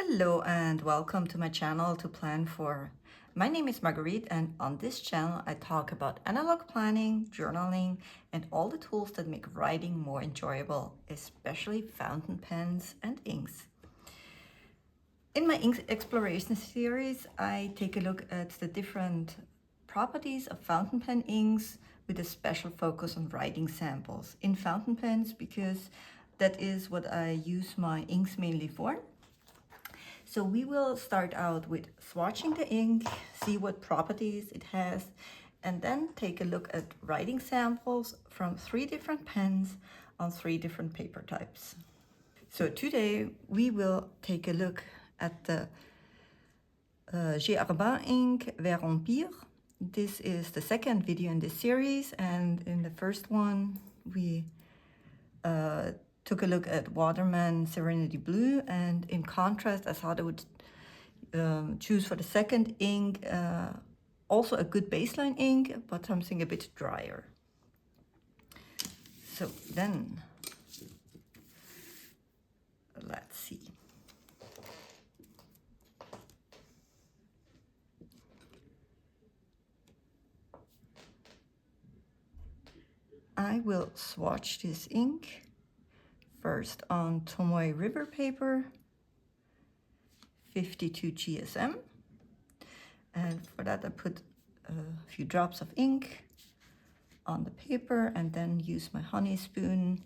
Hello and welcome to my channel to plan for. My name is Marguerite, and on this channel I talk about analog planning, journaling, and all the tools that make writing more enjoyable, especially fountain pens and inks. In my ink exploration series, I take a look at the different properties of fountain pen inks with a special focus on writing samples in fountain pens because that is what I use my inks mainly for. So we will start out with swatching the ink, see what properties it has, and then take a look at writing samples from 3 different pens on 3 different paper types. So today we will take a look at the Herbin ink Vert Empire. This is the second video in this series, and in the first one we took a look at Waterman Serenity Blue, and in contrast I thought I would choose for the second ink also a good baseline ink, but something a bit drier. So then let's see. I will swatch this ink first on Tomoe River paper, 52 GSM, and for that I put a few drops of ink on the paper and then use my honey spoon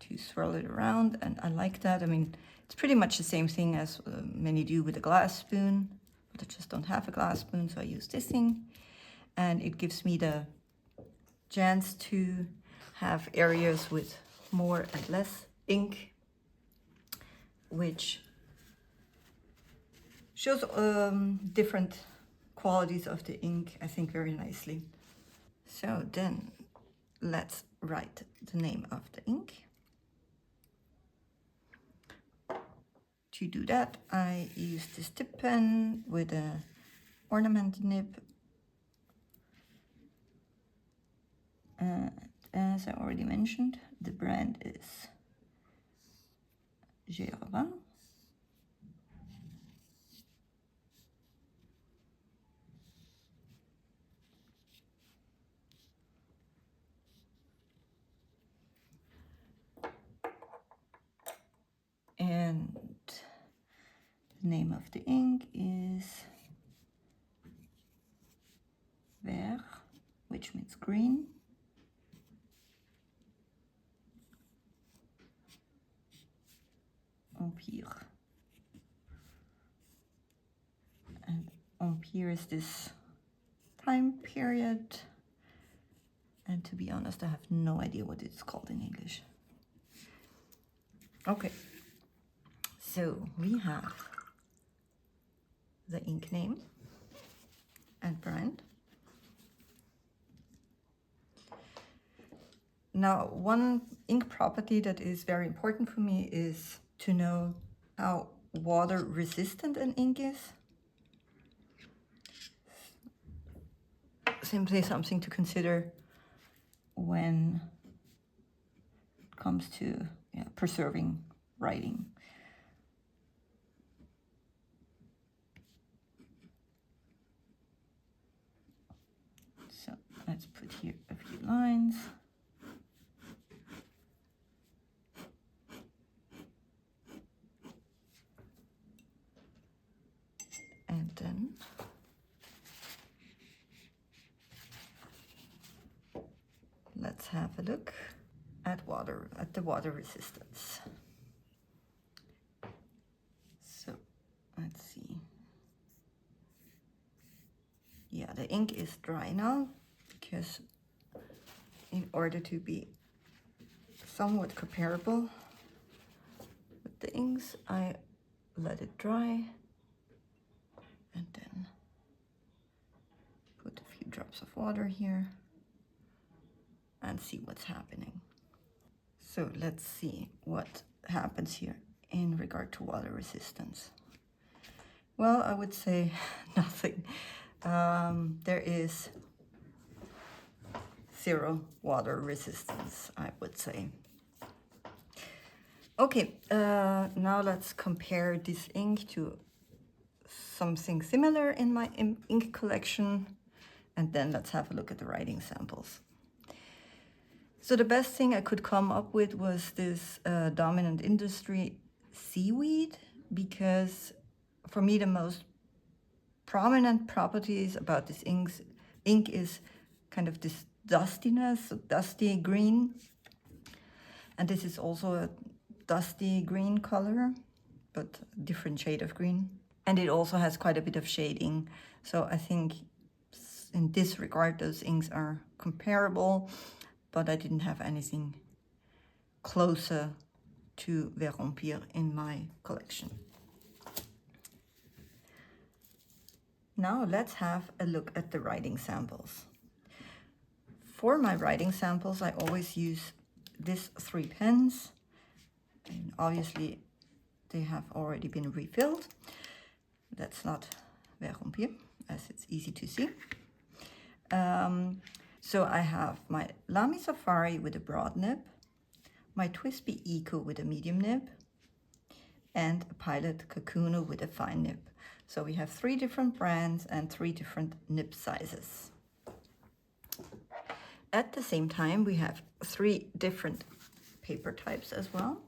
to swirl it around, and I like that. I mean, it's pretty much the same thing as many do with a glass spoon, but I just don't have a glass spoon, so I use this thing, and it gives me the chance to have areas with more and less ink, which shows different qualities of the ink, I think, very nicely. So then let's write the name of the ink. To do that, I use this tip pen with a ornament nib. As I already mentioned, the brand is Herbin. And the name of the ink is Vert, which means green. Empire. And Empire is this time period. And to be honest, I have no idea what it's called in English. Okay. So we have the ink name and brand. Now, one ink property that is very important for me is to know how water resistant an ink is. Simply something to consider when it comes to preserving writing. So let's put here a few lines. And then let's have a look at the water resistance. So let's see. Yeah, the ink is dry now, because in order to be somewhat comparable with the inks, I let it dry and then put a few drops of water here and see what's happening. So let's see what happens here in regard to water resistance. Well, I would say nothing. There is 0 water resistance, I would say. Okay, now let's compare this ink to something similar in my ink collection, and then let's have a look at the writing samples. So the best thing I could come up with was this Dominant Industry Seaweed, because for me the most prominent properties about this ink is kind of this dustiness, dusty green. And this is also a dusty green color, but a different shade of green. And it also has quite a bit of shading. So I think in this regard, those inks are comparable, but I didn't have anything closer to Vert Empire in my collection. Now let's have a look at the writing samples. For my writing samples, I always use these 3 pens, and obviously they have already been refilled. That's not Vert Empire, as it's easy to see. So I have my Lamy Safari with a broad nib, my TWSBI Eco with a medium nib, and a Pilot Kakuno with a fine nib. So we have 3 different brands and 3 different nib sizes. At the same time, we have 3 different paper types as well.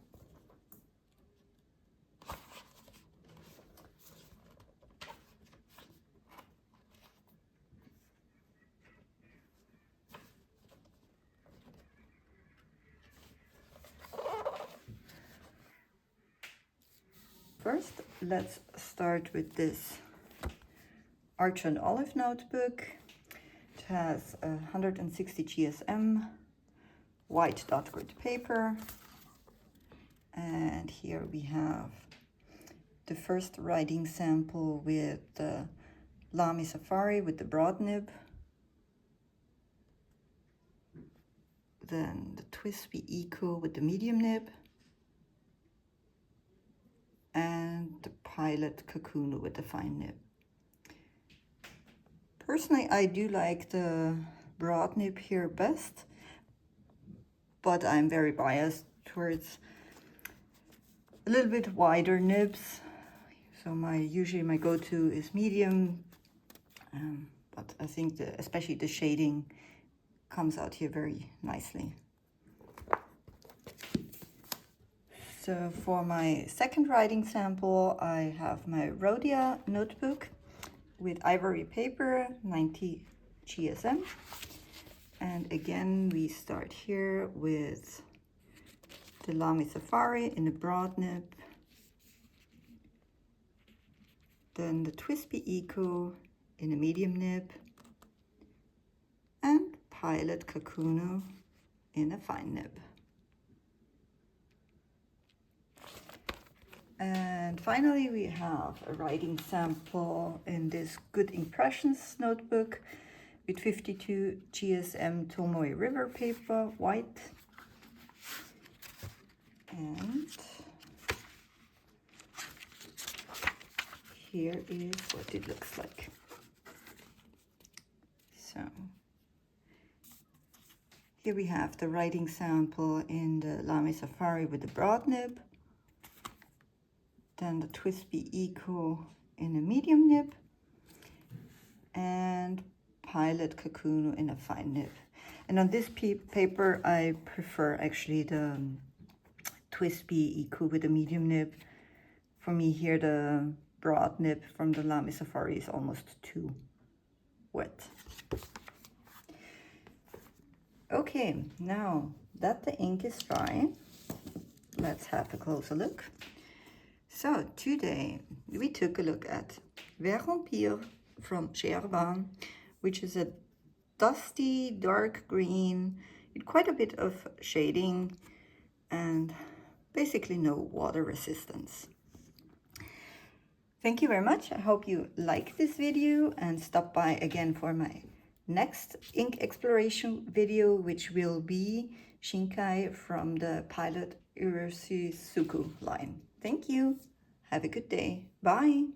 First, let's start with this Arch and Olive notebook. It has 160 GSM, white dot grid paper. And here we have the first writing sample with the Lamy Safari with the broad nib. Then the TWSBI Eco with the medium nib. And the Pilot Kakuno with the fine nib. Personally, I do like the broad nib here best, but I'm very biased towards a little bit wider nibs. So usually my go-to is medium, but I think especially the shading comes out here very nicely. So for my second writing sample, I have my Rhodia notebook with ivory paper, 90 GSM. And again, we start here with the Lamy Safari in a broad nib. Then the TWSBI Eco in a medium nib. And Pilot Kakuno in a fine nib. And finally, we have a writing sample in this Goodinkpressions notebook with 52 GSM Tomoe River paper, white. And here is what it looks like. So here we have the writing sample in the Lamy Safari with the broad nib. Then the TWSBI Eco in a medium nib, and Pilot Kakuno in a fine nib. And on this paper, I prefer actually the TWSBI Eco with a medium nib. For me here, the broad nib from the Lamy Safari is almost too wet. Okay, now that the ink is dry, let's have a closer look. So today we took a look at Vert Empire from Herbin, which is a dusty dark green with quite a bit of shading and basically no water resistance. Thank you very much. I hope you like this video and stop by again for my next ink exploration video, which will be Shinkai from the Pilot Suku line. Thank you. Have a good day. Bye.